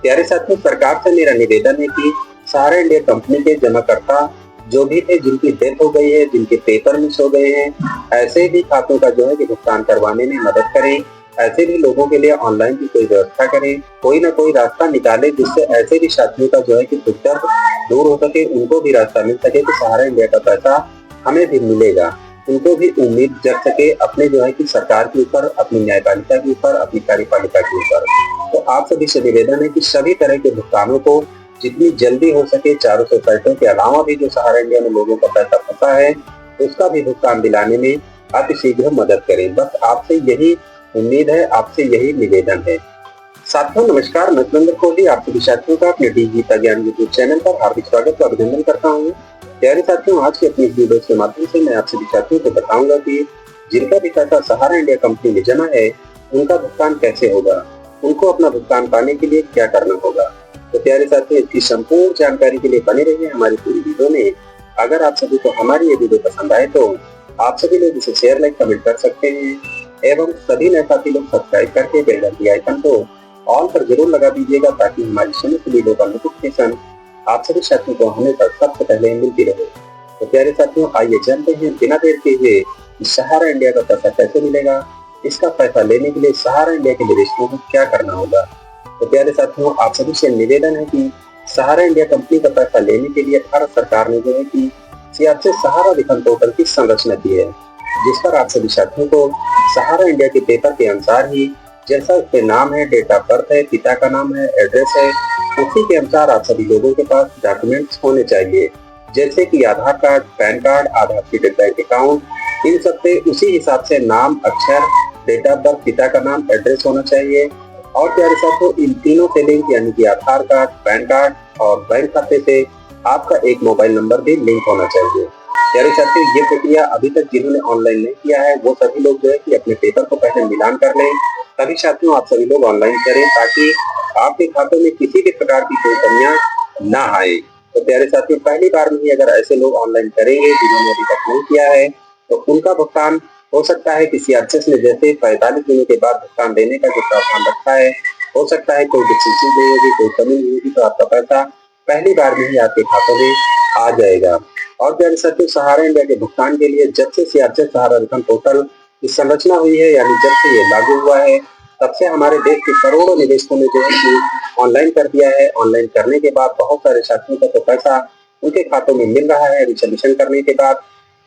प्यारे साथियों, सरकार से मेरा निवेदन है कि सहारा इंडिया कंपनी के जमाकर्ता जो भी थे, जिनकी डेथ हो गई है, जिनके पेपर मिस हो गए हैं, ऐसे भी खातों का जो है कि भुगतान करवाने में मदद करें। ऐसे भी लोगों के लिए ऑनलाइन की कोई व्यवस्था करें, कोई ना कोई रास्ता निकालें जिससे ऐसे भी साथियों का जो है कि दुख दर्द दूर हो सके, उनको भी रास्ता मिल सके कि सहारा इंडिया का पैसा हमें भी मिलेगा। उनको भी उम्मीद जग सके अपने जो है कि सरकार के ऊपर, अपनी न्यायपालिका के ऊपर, अपनी कार्यपालिका के ऊपर। तो आप सभी से निवेदन है कि सभी तरह के भुगतानों को जितनी जल्दी हो सके, चारों सोसाइटियों के अलावा भी जो सहारा इंडिया में लोगों का पैसा फंसा है, उसका भी भुगतान दिलाने में अतिशीघ्र मदद करें। बस आपसे यही उम्मीद है, आपसे यही निवेदन है। साथियों नमस्कार, मैं सुरेंद्र कोहली आप सभी साथियों का अपने डी गीता ज्ञान यूट्यूब चैनल पर हार्दिक स्वागत व अभिनंदन करता हूँ। प्यारे साथियों, आज के अपनी इस वीडियो के माध्यम से मैं आप सभी साथियों को बताऊंगा कि जिनका भी पैसा सहारा इंडिया कंपनी में जमा है, उनका भुगतान कैसे होगा, उनको अपना भुगतान पाने के लिए क्या करना होगा। तो प्यारे साथियों, इसकी संपूर्ण जानकारी के लिए बने रहिए हमारी पूरी वीडियो में। अगर आप सभी को हमारी ये वीडियो पसंद आए तो आप सभी लोग इसे शेयर, लाइक, कमेंट कर सकते हैं एवं सभी नए साथी लोग सब्सक्राइब करके बेल घंटी आइकन को ऑल पर जरूर लगा दीजिएगा ताकि हमारी समस्त वीडियो का नोटिफिकेशन आप सभी साथियों को हमेशा सबसे पहले मिलती रहे। तो प्यारे साथियों, आइए जानते हैं बिना देर के हुए कि सहारा इंडिया का पैसा कैसे मिलेगा। इसका पैसा लेने के लिए सहारा इंडिया के निवेशकों को क्या करना होगा। तो प्यारे साथियों, आप सभी से निवेदन है कि सहारा इंडिया कंपनी का पैसा लेने के लिए भारत सरकार ने जो है कि सीआरसे सहारा विकल्प पोर्टल की संरचना की है, जिस पर आप सभी साथियों को सहारा इंडिया के पेपर के अनुसार ही, जैसा उसके नाम है, डेट ऑफ बर्थ है, पिता का नाम है, एड्रेस है, उसी के अनुसार आप सभी लोगों के पास डॉक्यूमेंट्स होने चाहिए, जैसे कि आधार कार्ड, पैन कार्ड, आधार सीडेड बैंक अकाउंट। इन सब पे उसी हिसाब से नाम, अक्षर, डेट ऑफ बर्थ, पिता का नाम, एड्रेस होना चाहिए। और प्यारे साथियों, इन तीनों से लिंक यानी कि आधार कार्ड, पैन कार्ड और बैंक खाते से आपका एक मोबाइल नंबर भी लिंक होना चाहिए। प्यारे साथियों, ये प्रक्रिया अभी तक जिन्होंने ऑनलाइन नहीं किया है वो सभी लोग जो है कि अपने पेपर को पहले मिलान कर लें। तभी साथियों आप सभी लोग ऑनलाइन करें ताकि आपके खातों में किसी भी प्रकार की कोई कमियां ना आए। तो प्यारे साथियों, पहली बार में ही अगर ऐसे लोग ऑनलाइन करेंगे जिन्होंने अभी तक नहीं किया है, तो उनका भुगतान हो सकता है कि सीआरएस ने जैसे 45 दिनों के बाद भुगतान देने का जो प्रावधान रखा है, हो सकता है कोई डिफिशिएंसी नहीं होगी, कोई कमी नहीं होगी, तो आपका पैसा पहली बार में ही आपके खातों में आ जाएगा। और प्यारे साथियों, सहारा इंडिया के भुगतान के लिए जब से सीआरएस सहारा विकल्प पोर्टल की संरचना हुई है, यानी जब से ये लागू हुआ है, तब से हमारे देश के करोड़ों निवेशकों ने जो है कि ऑनलाइन कर दिया है। ऑनलाइन करने के बाद बहुत सारे साथियों का तो पैसा उनके खातों में मिल रहा है रिजर्वेशन करने के बाद,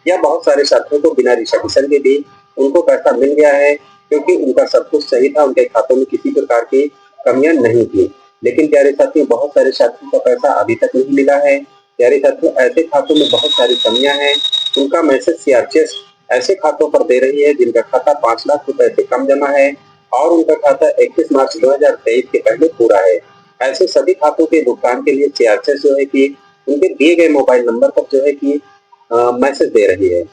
या बहुत सारे साथियों को बिना रिजर्वेशन के भी उनको पैसा मिल गया है, क्योंकि उनका सब कुछ सही था, उनके खातों में किसी प्रकार की कमियां नहीं थी। लेकिन प्यारे साथियों, बहुत सारे साथियों का पैसा अभी तक नहीं मिला है। प्यारे साथियों, ऐसे खातों में बहुत सारी कमियां हैं, उनका मैसेज सीआरएस ऐसे खातों पर दे रही है जिनका खाता 5 लाख रुपए से कम जमा है और उनका खाता 31 मार्च 2023 के पहले पूरा है। ऐसे सभी खातों के भुगतान के लिए सीआरएस जो है कि उनके दिए गए मोबाइल नंबर पर जो है कि मैसेज दे रही है।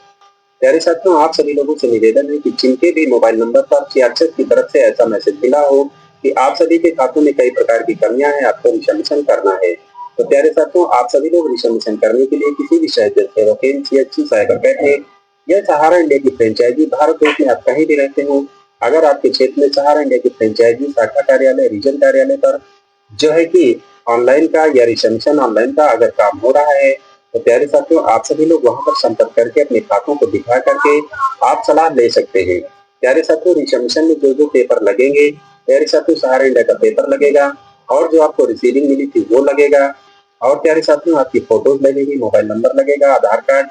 प्यारे साथियों, आप सभी लोगों से निवेदन है कि जिनके भी मोबाइल नंबर पर सीआरएस की तरफ से ऐसा मैसेज मिला हो कि आप सभी के खातों में कई प्रकार की कमियां हैं, आपको रिजर्वेशन करना है, तो प्यारे साथियों, आप सभी लोग रिजर्वेशन करने के लिए किसी भी शहर सेवा केंद्र, सीएचसी, साइबर कैफे या सहारा इंडिया की फ्रेंचाइजी, भारत देश में आप कहीं भी रहते हो, अगर आपके क्षेत्र में सहारा इंडिया की फ्रेंचाइजी, शाखा कार्यालय, रीजन कार्यालय पर जो है कि ऑनलाइन का या रिजर्वेशन ऑनलाइन का अगर काम हो रहा है, तो प्यारे साथियों, आप सभी लोग वहां पर संपर्क करके अपने खातों को दिखा करके आप सलाह ले सकते हैं। प्यारे साथियों, रिजर्वेशन में जो जो पेपर लगेंगे, प्यारे साथियों, सहारा इंडिया का पेपर लगेगा और जो आपको रिसीविंग मिली थी वो लगेगा। और प्यारे साथियों, आपकी फोटोज लगेगी, मोबाइल नंबर लगेगा, आधार कार्ड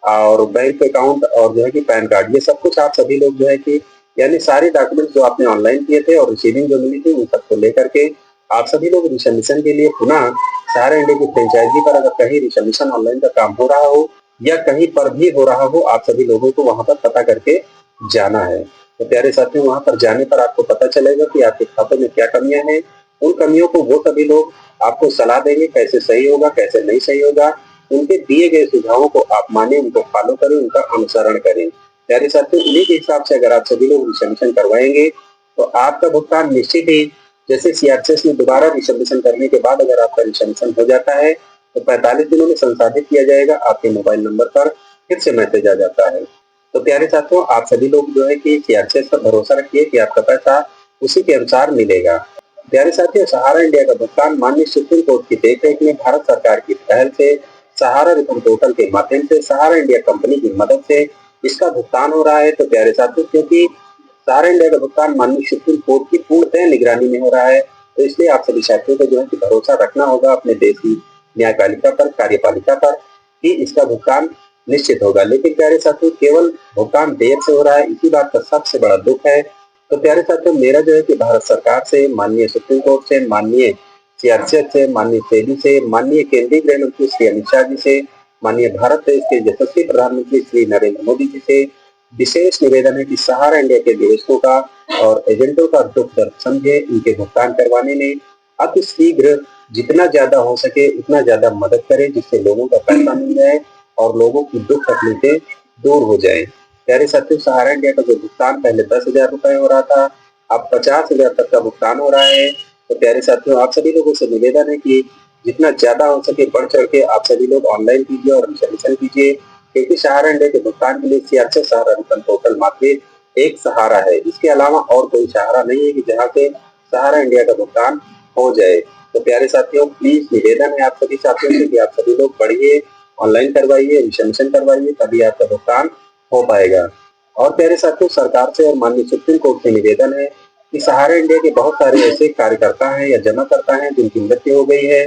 और बैंक अकाउंट और जो है कि पैन कार्ड, ये सब कुछ आप सभी लोग जो है कि यानी सारे डॉक्यूमेंट जो आपने ऑनलाइन किए थे और रिसीविंग जो मिली थी उन सबको लेकर के आप सभी लोग रिजर्वेशन के लिए पुनः सहारा इंडिया की फ्रेंचाइजी पर, अगर कहीं रिजर्वेशन ऑनलाइन का काम हो रहा हो या कहीं पर भी हो रहा हो, आप सभी लोगों को वहां पर पता करके जाना है। तो प्यारे साथियों, वहां पर जाने पर आपको पता चलेगा कि आपके खाते में क्या कमियां हैं। उन कमियों को वो सभी लोग आपको सलाह देंगे, कैसे सही होगा, कैसे नहीं सही होगा। उनके दिए गए सुझावों को आप माने, उनको फॉलो करें, उनका अनुसरण करें। प्यारे साथियों, इन्हीं के हिसाब से अगर आप सभी लोग रिजर्वेशन करवाएंगे तो आपका भुगतान निश्चित ही, जैसे सीआरएस में दोबारा रिजर्वेशन करने के बाद अगर आपका रिजर्वेशन हो जाता है तो 45 दिनों में संसाधित किया जाएगा, आपके मोबाइल नंबर पर फिर से मैसेज आ जाता है। तो प्यारे साथियों, आप सभी लोग जो है कि सीआरएस पर भरोसा रखिए कि आपका पैसा उसी के अनुसार मिलेगा। प्यारे साथियों, सहारा इंडिया का भुगतान माननीय सुप्रीम कोर्ट की देखरेख में भारत सरकार की पहल से सहारा रिफंड पोर्टल के माध्यम से सहारा इंडिया कंपनी की मदद से इसका भुगतान हो रहा है। तो प्यारे साथियों, क्योंकि सहारा इंडिया का भुगतान माननीय सुप्रीम कोर्ट की पूर्णतः निगरानी में हो रहा है, तो इसलिए आप सभी साथियों को जो है कि भरोसा रखना होगा अपने देश की न्यायपालिका पर, कार्यपालिका पर, कि इसका भुगतान निश्चित होगा। लेकिन प्यारे साथियों, केवल भुगतान देर से हो रहा है, इसी बात का सबसे बड़ा दुख है। तो प्यारे साथियों, मेरा जो है कि भारत सरकार से, माननीय सुप्रीम कोर्ट से, माननीय सीआरपीएफ से, माननीय सेबी से, माननीय केंद्रीय गृह मंत्री श्री अमित शाह जी से, माननीय भारत देश के यशस्वी प्रधानमंत्री श्री नरेंद्र मोदी जी से विशेष निवेदन है कि सहारा इंडिया के निवेशकों का और एजेंटों का दुख दर्द समझे, इनके भुगतान करवाने में अति शीघ्र जितना ज्यादा हो सके उतना ज्यादा मदद करें, जिससे लोगों का पैसा मिल जाए और लोगों की दुख तकलीफें दूर हो जाए। प्यारे साथियों, सहारा इंडिया का जो भुगतान पहले 10,000 रुपए हो रहा था, अब 50,000 तक का भुगतान हो रहा है। तो प्यारे साथियों, आप सभी लोगों से निवेदन है कि जितना ज्यादा हो सके बढ़ चढ़ के आप सभी लोग ऑनलाइन कीजिए और रिजर्वेशन कीजिए, क्योंकि सहारा इंडिया के भुगतान के लिए सीआरपीएफ सहारा रिफंड पोर्टल मात्र एक सहारा है। इसके अलावा और कोई सहारा नहीं है कि जहाँ से सहारा इंडिया का भुगतान हो जाए। तो प्यारे साथियों, प्लीज निवेदन है आप सभी साथियों से कि आप सभी लोग पढ़िए, ऑनलाइन करवाइए, रिजर्वेशन करवाइए, तभी आपका भुगतान हो पाएगा। और प्यारे साथियों, सरकार से और माननीय सुप्रीम कोर्ट से निवेदन है कि सहारा इंडिया के बहुत सारे ऐसे कार्यकर्ता हैं या जमाकर्ता हैं जिनकी मृत्यु हो गई है,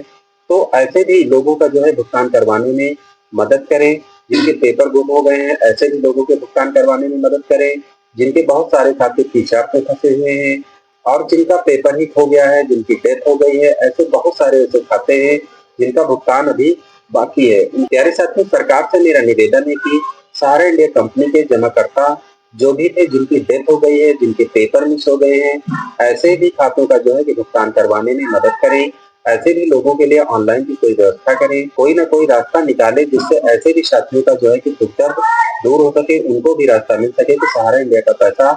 तो ऐसे भी लोगों का जो है भुगतान करवाने में मदद करें। जिनके पेपर गुम हो गए हैं, ऐसे भी लोगों के भुगतान करवाने में मदद करें। जिनके बहुत सारे खाते पीछाब में फंसे हुए हैं और जिनका पेपर ही खो गया है, जिनकी डेथ हो गई है, ऐसे बहुत सारे ऐसे खाते हैं जिनका भुगतान अभी बाकी है। प्यारे साथियों, सरकार से मेरा निवेदन है कि सहारा इंडिया कंपनी के जमाकर्ता जो भी थे, जिनकी डेथ हो गई है, जिनके पेपर मिस हो गए हैं, ऐसे भी खातों का जो है कि भुगतान करवाने में मदद करें। ऐसे भी लोगों के लिए ऑनलाइन की कोई व्यवस्था करें, कोई ना कोई रास्ता निकाले, जिससे ऐसे भी साथियों का जो है कि दुख दर्द दूर हो सके, उनको भी रास्ता मिल सके कि सहारा इंडिया का पैसा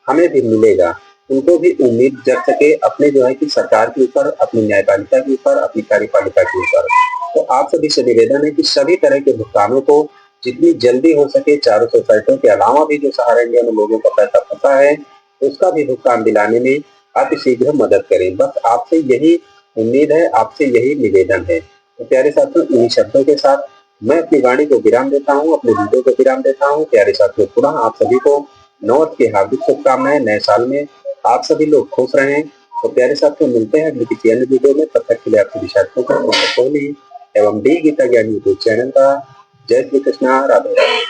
हमें भी मिलेगा। उनको भी उम्मीद जग सके अपने जो है कि सरकार के ऊपर, अपनी न्यायपालिका के ऊपर, अपनी कार्यपालिका के ऊपर। तो आप सभी से निवेदन है कि सभी तरह के भुगतानों को जितनी जल्दी हो सके, चारों सोसाइटियों के अलावा भी जो सहारा इंडिया में लोगों का पैसा फंसा है, उसका भी भुगतान दिलाने में अतिशीघ्र मदद करें। बस आपसे यही उम्मीद है, आपसे यही निवेदन है। तो प्यारे साथियों, इन्हीं शब्दों के साथ मैं अपनी वाणी को विराम देता हूँ, अपने वीडियो को विराम देता हूँ। प्यारे साथियों, पुनः आप सभी को नववर्ष की हार्दिक शुभकामनाएं। नए साल में आप सभी लोग खुश रहें। तो प्यारे साथियों, मिलते हैं अगली किसी अन्य वीडियो में। तब तक के लिए आप सभी साथियों को कोहली एवं डी गीता ज्ञान यूट्यूब चैनल का जय श्री कृष्णा, राधे राधे।